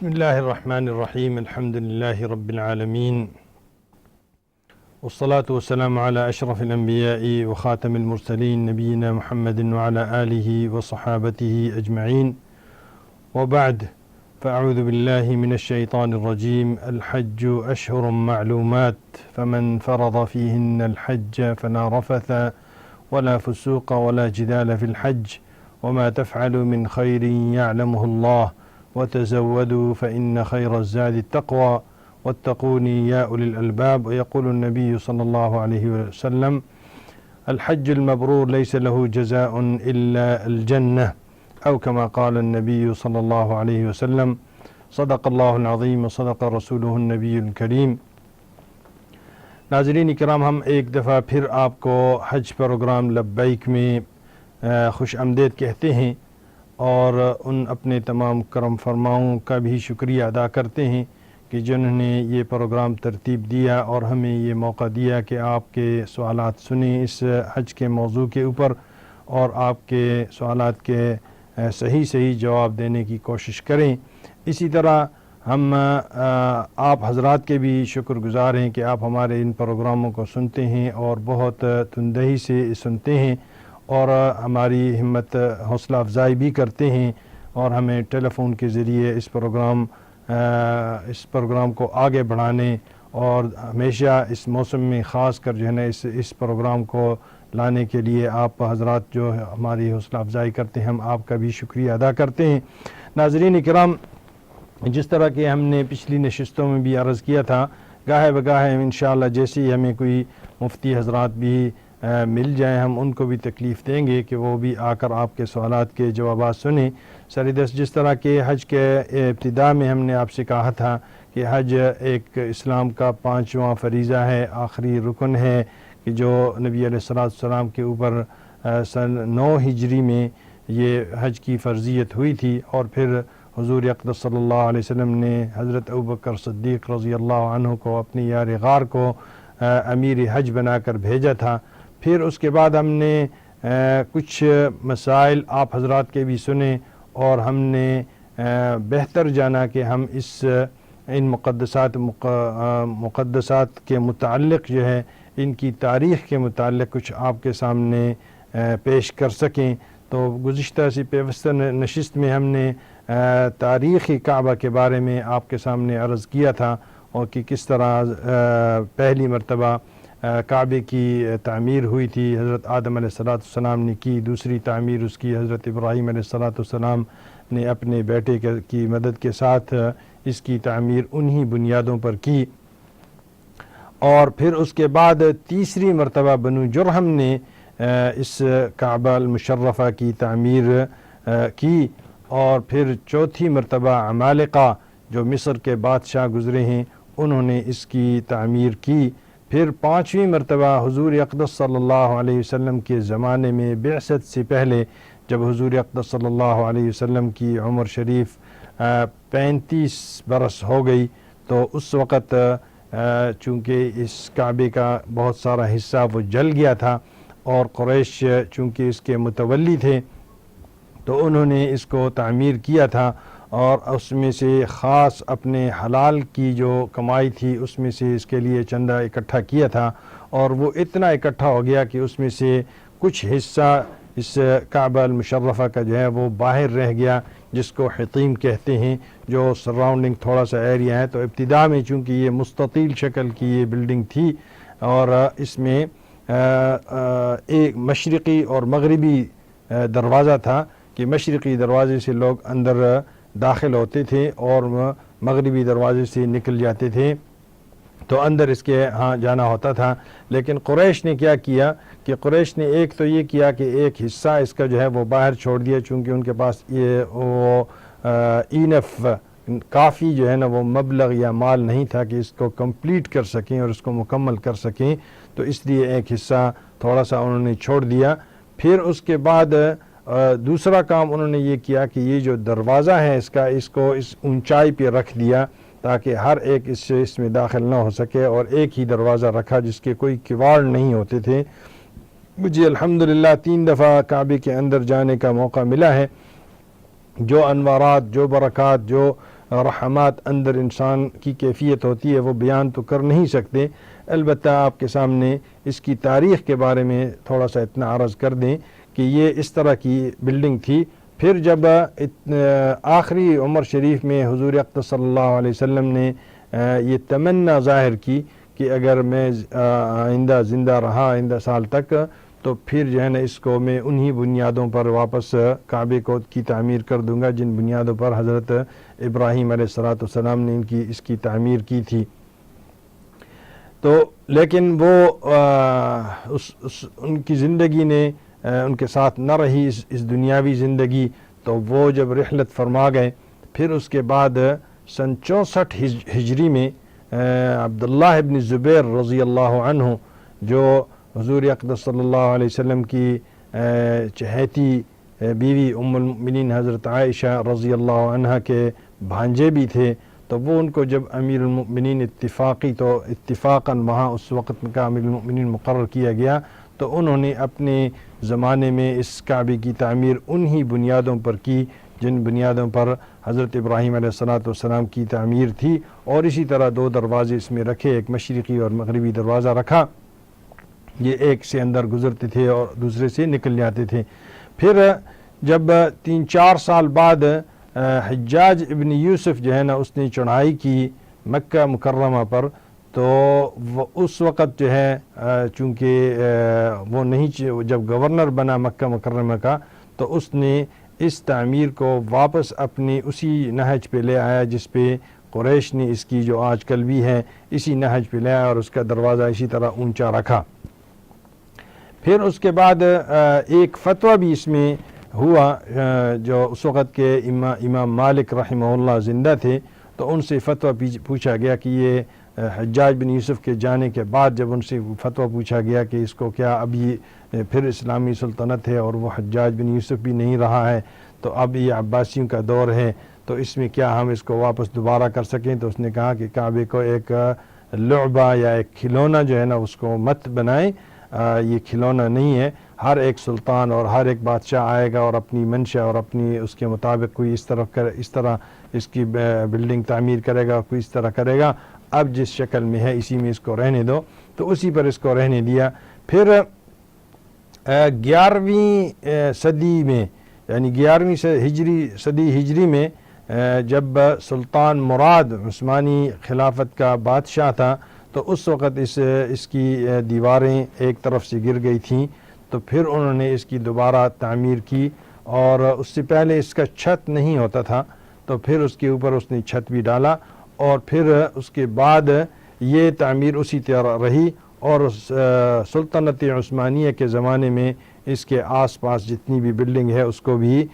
بسم الله الرحمن الرحيم. الحمد لله رب العالمين، والصلاة والسلام على أشرف الأنبياء وخاتم المرسلين نبينا محمد وعلى آله وصحابته أجمعين، وبعد، فأعوذ بالله من الشيطان الرجيم. الحج أشهر معلومات، فمن فرض فيهن الحج فلا رفث ولا فسوق ولا جدال في الحج، وما تفعلوا من خير يعلمه الله، وتزودوا فإن خير الزاد التقوى، واتقوني يا أولي الألباب. ويقول النبي صلى الله عليه وسلم: الحج المبرور ليس له جزاء إلا الجنة، أو كما قال النبي صلى الله عليه وسلم. صدق الله العظيم وصدق رسوله النبي الكريم. ناظرین کرام، ہم ایک دفعہ پھر آپ کو حج پروگرام لبیک میں خوش آمدید کہتے ہیں، اور ان اپنے تمام کرم فرماؤں کا بھی شکریہ ادا کرتے ہیں کہ جنہوں نے یہ پروگرام ترتیب دیا اور ہمیں یہ موقع دیا کہ آپ کے سوالات سنیں اس حج کے موضوع کے اوپر، اور آپ کے سوالات کے صحیح جواب دینے کی کوشش کریں۔ اسی طرح ہم آپ حضرات کے بھی شکر گزار ہیں کہ آپ ہمارے ان پروگراموں کو سنتے ہیں اور بہت تندہی سے سنتے ہیں، اور ہماری ہمت حوصلہ افزائی بھی کرتے ہیں، اور ہمیں ٹیلی فون کے ذریعے اس پروگرام کو آگے بڑھانے، اور ہمیشہ اس موسم میں خاص کر جو ہے نا اس پروگرام کو لانے کے لیے آپ حضرات جو ہماری حوصلہ افزائی کرتے ہیں، ہم آپ کا بھی شکریہ ادا کرتے ہیں۔ ناظرین کرام، جس طرح کہ ہم نے پچھلی نشستوں میں بھی عرض کیا تھا، گاہے بگاہے انشاءاللہ جیسے ہی ہمیں کوئی مفتی حضرات بھی مل جائیں، ہم ان کو بھی تکلیف دیں گے کہ وہ بھی آ کر آپ کے سوالات کے جوابات سنیں۔ سردست جس طرح کہ حج کے ابتدا میں ہم نے آپ سے کہا تھا کہ حج ایک اسلام کا 5واں فریضہ ہے، آخری رکن ہے، کہ جو نبی علیہ السلام کے اوپر سن 9 ہجری میں یہ حج کی فرضیت ہوئی تھی، اور پھر حضور اقدس صلی اللہ علیہ وسلم نے حضرت ابوبکر صدیق رضی اللہ عنہ کو اپنی یار غار کو امیر حج بنا کر بھیجا تھا۔ پھر اس کے بعد ہم نے کچھ مسائل آپ حضرات کے بھی سنے، اور ہم نے بہتر جانا کہ ہم ان مقدسات کے متعلق جو ہے ان کی تاریخ کے متعلق کچھ آپ کے سامنے پیش کر سکیں۔ تو گزشتہ سی پیوستہ نشست میں ہم نے تاریخی کعبہ کے بارے میں آپ کے سامنے عرض کیا تھا، اور کہ کس طرح پہلی مرتبہ کعبے کی تعمیر ہوئی تھی، حضرت آدم علیہ السلام نے کی، دوسری تعمیر اس کی حضرت ابراہیم علیہ السلام نے اپنے بیٹے کی مدد کے ساتھ اس کی تعمیر انہی بنیادوں پر کی، اور پھر اس کے بعد تیسری مرتبہ بنو جرہم نے اس کعبہ المشرفہ کی تعمیر کی، اور پھر چوتھی مرتبہ عمالقہ جو مصر کے بادشاہ گزرے ہیں انہوں نے اس کی تعمیر کی۔ پھر 5ویں مرتبہ حضور اقدس صلی اللہ علیہ وسلم کے زمانے میں بعثت سے پہلے، جب حضور اقدس صلی اللہ علیہ وسلم کی عمر شریف 35 برس ہو گئی، تو اس وقت چونکہ اس کعبے کا بہت سارا حصہ وہ جل گیا تھا، اور قریش چونکہ اس کے متولی تھے تو انہوں نے اس کو تعمیر کیا تھا، اور اس میں سے خاص اپنے حلال کی جو کمائی تھی اس میں سے اس کے لیے چندہ اکٹھا کیا تھا، اور وہ اتنا اکٹھا ہو گیا کہ اس میں سے کچھ حصہ اس کعبہ المشرفہ کا جو ہے وہ باہر رہ گیا، جس کو حطیم کہتے ہیں، جو سراؤنڈنگ تھوڑا سا ایریا ہے۔ تو ابتدا میں چونکہ یہ مستطیل شکل کی یہ بلڈنگ تھی، اور اس میں ایک مشرقی اور مغربی دروازہ تھا، کہ مشرقی دروازے سے لوگ اندر داخل ہوتے تھے اور مغربی دروازے سے نکل جاتے تھے، تو اندر اس کے ہاں جانا ہوتا تھا۔ لیکن قریش نے کیا کیا کہ قریش نے ایک تو یہ کیا کہ ایک حصہ اس کا جو ہے وہ باہر چھوڑ دیا، چونکہ ان کے پاس وہ اینف کافی جو ہے نا وہ مبلغ یا مال نہیں تھا کہ اس کو کمپلیٹ کر سکیں اور اس کو مکمل کر سکیں، تو اس لیے ایک حصہ تھوڑا سا انہوں نے چھوڑ دیا. پھر اس کے بعد دوسرا کام انہوں نے یہ کیا کہ یہ جو دروازہ ہے اس کو اس اونچائی پہ رکھ دیا تاکہ ہر ایک اس میں داخل نہ ہو سکے, اور ایک ہی دروازہ رکھا جس کے کوئی کواڑ نہیں ہوتے تھے. مجھے الحمدللہ 3 دفعہ کعبے کے اندر جانے کا موقع ملا ہے. جو انوارات, جو برکات, جو رحمات اندر انسان کی کیفیت ہوتی ہے وہ بیان تو کر نہیں سکتے. البتہ آپ کے سامنے اس کی تاریخ کے بارے میں تھوڑا سا اتنا عرض کر دیں کہ یہ اس طرح کی بلڈنگ تھی. پھر جب آخری عمر شریف میں حضور اقدس صلی اللہ علیہ وسلم نے یہ تمنا ظاہر کی کہ اگر میں آئندہ زندہ رہا آئندہ سال تک تو پھر جو ہے نا اس کو میں انہی بنیادوں پر واپس کعبے کو کی تعمیر کر دوں گا جن بنیادوں پر حضرت ابراہیم علیہ السلام نے اس کی تعمیر کی تھی. تو لیکن وہ ان کی زندگی نے ان کے ساتھ نہ رہی اس دنیاوی زندگی. تو وہ جب رحلت فرما گئے پھر اس کے بعد سن 64 ہجری میں عبداللہ ابن زبیر رضی اللہ عنہ جو حضور اقدس صلی اللہ علیہ وسلم کی چہیتی بیوی ام المؤمنین حضرت عائشہ رضی اللہ عنہ کے بھانجے بھی تھے, تو وہ ان کو جب امیر المؤمنین اتفاقاً وہاں اس وقت کا امیر المؤمنین مقرر کیا گیا تو انہوں نے اپنے زمانے میں اس کعبے کی تعمیر انہی بنیادوں پر کی جن بنیادوں پر حضرت ابراہیم علیہ السلام کی تعمیر تھی. اور اسی طرح 2 دروازے اس میں رکھے, ایک مشرقی اور مغربی دروازہ رکھا, یہ ایک سے اندر گزرتے تھے اور دوسرے سے نکل جاتے تھے. پھر جب 3-4 سال بعد حجاج ابن یوسف جو ہے نا اس نے چڑھائی کی مکہ مکرمہ پر, تو اس وقت جو ہے چونکہ وہ نہیں جب گورنر بنا مکہ مکرمہ کا تو اس نے اس تعمیر کو واپس اپنی اسی نہج پہ لے آیا جس پہ قریش نے اس کی جو آج کل بھی ہے اسی نہج پہ لے آیا اور اس کا دروازہ اسی طرح اونچا رکھا. پھر اس کے بعد ایک فتویٰ بھی اس میں ہوا جو اس وقت کے امام مالک رحمہ اللہ زندہ تھے, تو ان سے فتویٰ پوچھا گیا کہ یہ حجاج بن یوسف کے جانے کے بعد جب ان سے فتویٰ پوچھا گیا کہ اس کو کیا اب یہ پھر اسلامی سلطنت ہے اور وہ حجاج بن یوسف بھی نہیں رہا ہے, تو اب یہ عباسیوں کا دور ہے, تو اس میں کیا ہم اس کو واپس دوبارہ کر سکیں؟ تو اس نے کہا کہ کعبے کو ایک لعبہ یا ایک کھلونا جو ہے نا اس کو مت بنائیں, یہ کھلونا نہیں ہے. ہر ایک سلطان اور ہر ایک بادشاہ آئے گا اور اپنی منشا اور اپنی اس کے مطابق کوئی اس طرح اس کی بلڈنگ تعمیر کرے گا, کوئی اس طرح کرے گا. اب جس شکل میں ہے اسی میں اس کو رہنے دو, تو اسی پر اس کو رہنے دیا. پھر 11ویں صدی میں یعنی 11ویں صدی ہجری میں جب سلطان مراد عثمانی خلافت کا بادشاہ تھا تو اس وقت اس کی دیواریں ایک طرف سے گر گئی تھیں, تو پھر انہوں نے اس کی دوبارہ تعمیر کی. اور اس سے پہلے اس کا چھت نہیں ہوتا تھا, تو پھر اس کے اوپر اس نے چھت بھی ڈالا, اور پھر اس کے بعد یہ تعمیر اسی طرح رہی. اور سلطنت عثمانیہ کے زمانے میں اس کے آس پاس جتنی بھی بلڈنگ ہے اس کو بھی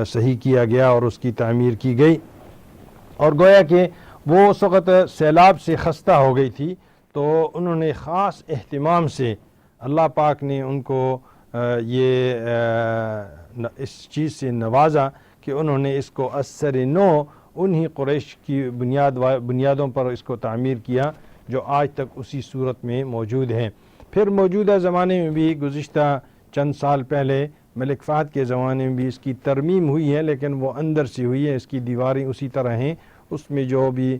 صحیح کیا گیا اور اس کی تعمیر کی گئی. اور گویا کہ وہ اس وقت سیلاب سے خستہ ہو گئی تھی, تو انہوں نے خاص اہتمام سے اللہ پاک نے ان کو یہ اس چیز سے نوازا کہ انہوں نے اس کو اثر نو انہی قریش کی بنیادوں پر اس کو تعمیر کیا جو آج تک اسی صورت میں موجود ہیں. پھر موجودہ زمانے میں بھی گزشتہ چند سال پہلے ملک فہد کے زمانے میں بھی اس کی ترمیم ہوئی ہے, لیکن وہ اندر سے ہوئی ہے, اس کی دیواریں اسی طرح ہیں. اس میں جو بھی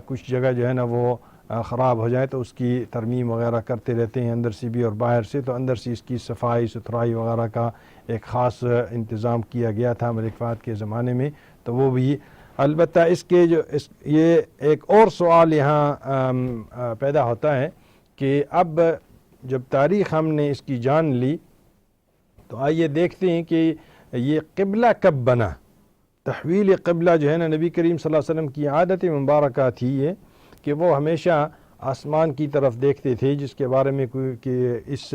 کچھ جگہ جو ہے نا وہ خراب ہو جائے تو اس کی ترمیم وغیرہ کرتے رہتے ہیں اندر سے بھی اور باہر سے. تو اندر سے اس کی صفائی ستھرائی وغیرہ کا ایک خاص انتظام کیا گیا تھا ملک فہد کے زمانے میں, تو وہ بھی. البتہ اس کے یہ ایک اور سوال یہاں پیدا ہوتا ہے کہ اب جب تاریخ ہم نے اس کی جان لی تو آئیے دیکھتے ہیں کہ یہ قبلہ کب بنا. تحویل قبلہ جو ہے نا نبی کریم صلی اللہ علیہ وسلم کی عادت مبارکہ تھی یہ کہ وہ ہمیشہ آسمان کی طرف دیکھتے تھے, جس کے بارے میں کوئی کہ اس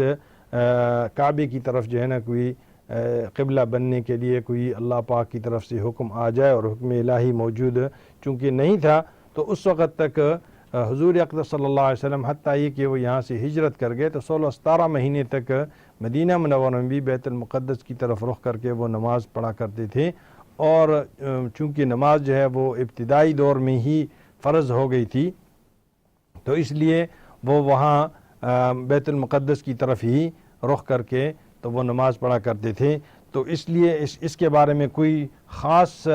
کعبے کی طرف جو ہے نا کوئی قبلہ بننے کے لیے کوئی اللہ پاک کی طرف سے حکم آ جائے, اور حکم الہی موجود چونکہ نہیں تھا تو اس وقت تک حضور اقدس صلی اللہ علیہ وسلم حتیٰ یہ کہ وہ یہاں سے ہجرت کر گئے تو 16-17 مہینے تک مدینہ منورہ میں بھی بیت المقدس کی طرف رخ کر کے وہ نماز پڑھا کرتے تھے، اور چونکہ نماز جو ہے وہ ابتدائی دور میں ہی فرض ہو گئی تھی تو اس لیے وہ وہاں بیت المقدس کی طرف ہی رخ کر کے تو وہ نماز پڑھا کرتے تھے۔ تو اس لیے اس کے بارے میں کوئی خاص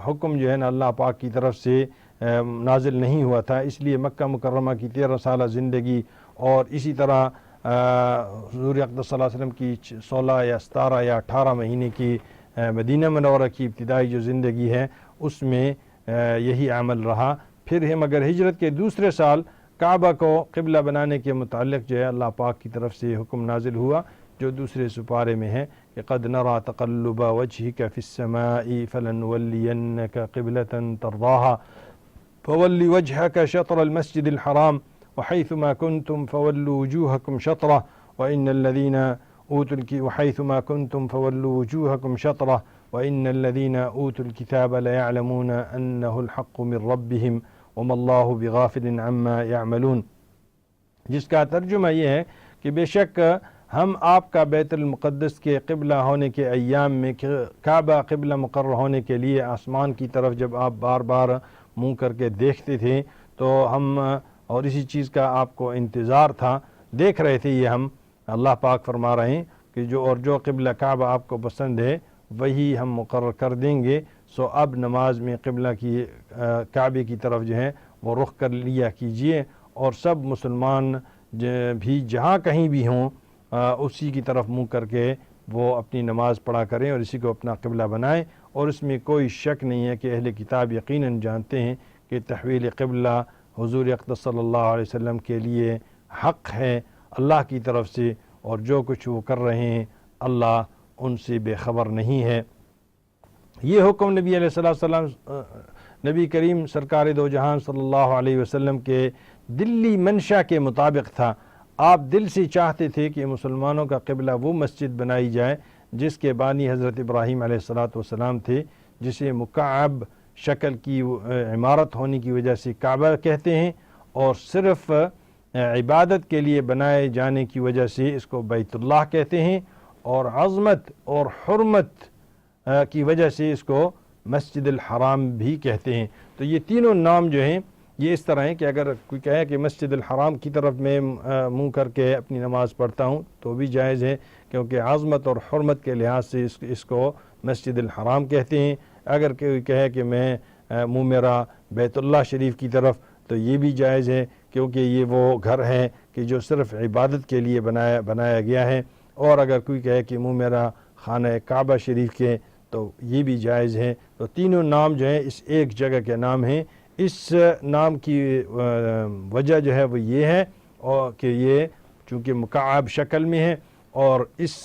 حکم جو ہے نا اللہ پاک کی طرف سے نازل نہیں ہوا تھا، اس لیے مکہ مکرمہ کی 13 سالہ زندگی اور اسی طرح حضور اقدس صلی اللہ علیہ وسلم کی 16 یا 17 یا 18 مہینے کی مدینہ منورہ کی ابتدائی جو زندگی ہے اس میں یہی عمل رہا۔ پھر ہم اگر ہجرت کے دوسرے سال کعبہ کو قبلہ بنانے کے متعلق جو ہے اللہ پاک کی طرف سے حکم نازل ہوا جو دوسرے سپارے میں ہے کہ قد نرى تقلب وجهك في السماء فلنولينك قبلة ترضاها فول وجهك شطر المسجد الحرام وحيثما كنتم فولوا وجوهكم شطره وإن الذين أوتوا الكتاب ليعلمون أنه الحق من ربهم وما الله بغافل عما يعملون، جس کا ترجمہ یہ ہے کہ بے شک ہم آپ کا بیت المقدس کے قبلہ ہونے کے ایام میں کعبہ قبلہ مقرر ہونے کے لیے آسمان کی طرف جب آپ بار بار منہ کر کے دیکھتے تھے تو ہم اور اسی چیز کا آپ کو انتظار تھا، دیکھ رہے تھے یہ ہم۔ اللہ پاک فرما رہے ہیں کہ جو قبلہ کعبہ آپ کو پسند ہے وہی ہم مقرر کر دیں گے، سو اب نماز میں قبلہ کی کعبے کی طرف جو ہے وہ رخ کر لیا کیجئے، اور سب مسلمان بھی جہاں کہیں بھی ہوں اسی کی طرف منہ کر کے وہ اپنی نماز پڑھا کریں اور اسی کو اپنا قبلہ بنائیں۔ اور اس میں کوئی شک نہیں ہے کہ اہل کتاب یقیناً جانتے ہیں کہ تحویل قبلہ حضور اقدس صلی اللہ علیہ وسلم کے لیے حق ہے اللہ کی طرف سے، اور جو کچھ وہ کر رہے ہیں اللہ ان سے بے خبر نہیں ہے۔ یہ حکم نبی علیہ السلام نبی کریم سرکار دو جہان صلی اللہ علیہ وسلم کے دلی منشا کے مطابق تھا۔ آپ دل سے چاہتے تھے کہ مسلمانوں کا قبلہ وہ مسجد بنائی جائے جس کے بانی حضرت ابراہیم علیہ السلام تھے، جسے مکعب شکل کی عمارت ہونے کی وجہ سے کعبہ کہتے ہیں، اور صرف عبادت کے لیے بنائے جانے کی وجہ سے اس کو بیت اللہ کہتے ہیں، اور عظمت اور حرمت کی وجہ سے اس کو مسجد الحرام بھی کہتے ہیں۔ تو یہ تینوں نام جو ہیں یہ اس طرح ہیں کہ اگر کوئی کہے کہ مسجد الحرام کی طرف میں منہ کر کے اپنی نماز پڑھتا ہوں تو بھی جائز ہے، کیونکہ عظمت اور حرمت کے لحاظ سے اس کو مسجد الحرام کہتے ہیں۔ اگر کوئی کہے کہ میں منہ میرا بیت اللہ شریف کی طرف تو یہ بھی جائز ہے، کیونکہ یہ وہ گھر ہے کہ جو صرف عبادت کے لیے بنایا گیا ہے۔ اور اگر کوئی کہے کہ منہ میرا خانہ کعبہ شریف کے تو یہ بھی جائز ہے۔ تو تینوں نام جو ہیں اس ایک جگہ کے نام ہیں۔ اس نام کی وجہ جو ہے وہ یہ ہے اور کہ یہ چونکہ مکعب شکل میں ہے، اور اس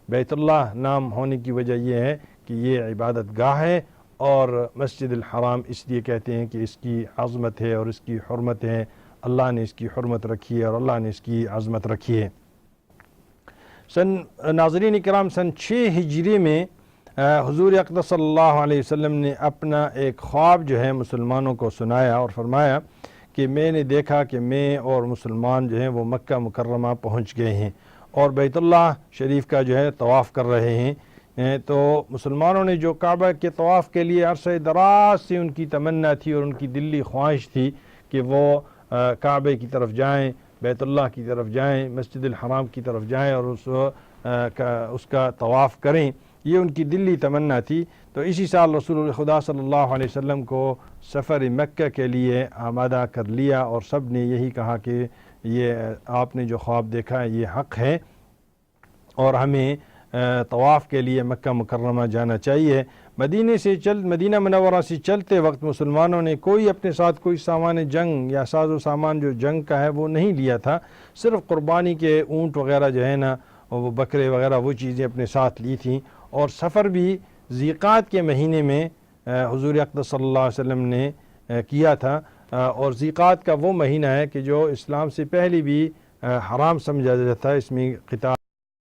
بیت اللہ نام ہونے کی وجہ یہ ہے کہ یہ عبادت گاہ ہے، اور مسجد الحرام اس لیے کہتے ہیں کہ اس کی عظمت ہے اور اس کی حرمت ہے، اللہ نے اس کی حرمت رکھی ہے اور اللہ نے اس کی عظمت رکھی ہے۔ ناظرین کرام، سن 6 ہجری میں حضور اقدس صلی اللہ علیہ وسلم نے اپنا ایک خواب جو ہے مسلمانوں کو سنایا اور فرمایا کہ میں نے دیکھا کہ میں اور مسلمان جو ہیں وہ مکہ مکرمہ پہنچ گئے ہیں اور بیت اللہ شریف کا جو ہے طواف کر رہے ہیں۔ تو مسلمانوں نے جو کعبہ کے طواف کے لیے عرصہ دراز سے ان کی تمنا تھی اور ان کی دلی خواہش تھی کہ وہ کعبے کی طرف جائیں، بیت اللہ کی طرف جائیں، مسجد الحرام کی طرف جائیں اور اس کا طواف کریں، یہ ان کی دلی تمنا تھی۔ تو اسی سال رسول خدا صلی اللہ علیہ وسلم کو سفر مکہ کے لیے آمادہ کر لیا، اور سب نے یہی کہا کہ یہ آپ نے جو خواب دیکھا ہے یہ حق ہے اور ہمیں طواف کے لیے مکہ مکرمہ جانا چاہیے۔ مدینہ منورہ سے چلتے وقت مسلمانوں نے کوئی اپنے ساتھ کوئی سامان جنگ یا ساز و سامان جو جنگ کا ہے وہ نہیں لیا تھا، صرف قربانی کے اونٹ وغیرہ جو ہے نا، وہ بکرے وغیرہ وہ چیزیں اپنے ساتھ لی تھیں، اور سفر بھی ذیقات کے مہینے میں حضور اقدس صلی اللہ علیہ وسلم نے کیا تھا، اور ذیقات کا وہ مہینہ ہے کہ جو اسلام سے پہلے بھی حرام سمجھا جاتا ہے، اس میں قتال